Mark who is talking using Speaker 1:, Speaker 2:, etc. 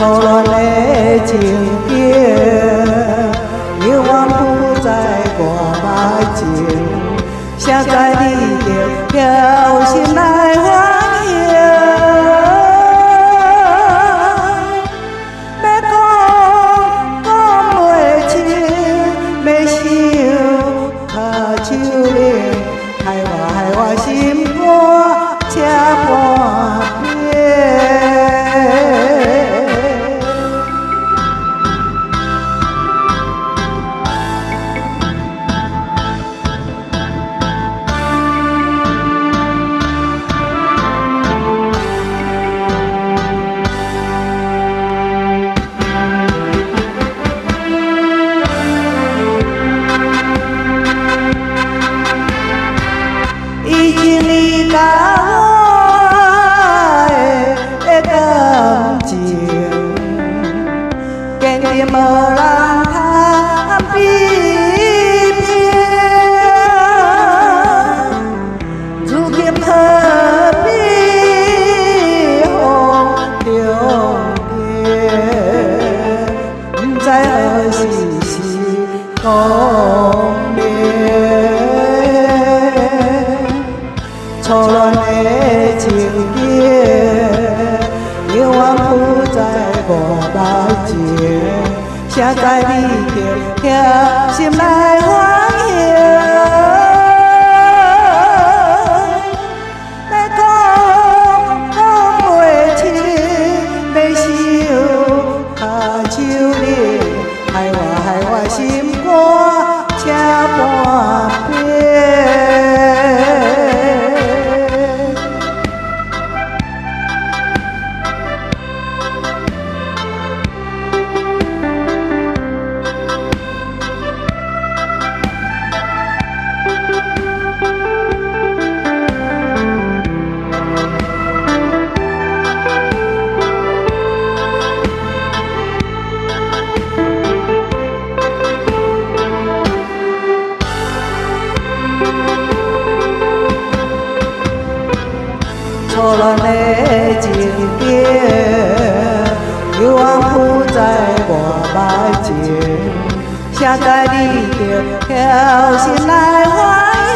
Speaker 1: 错乱的情景，有我不再过爱情，现在你就跳心来欢迎。要讲袂清，要想下手咧，害我心肝车半边。已经离甲我的感情，坚定无人通比拼。如今何必风中见，不知何时是光明。错乱的情景，永远不再无爱情，现在你就跳心来欢迎。要讲袂清，要想下手咧，害我心肝车半边。错乱的情景，有我不再无爱情，现在你就跳心来欢迎。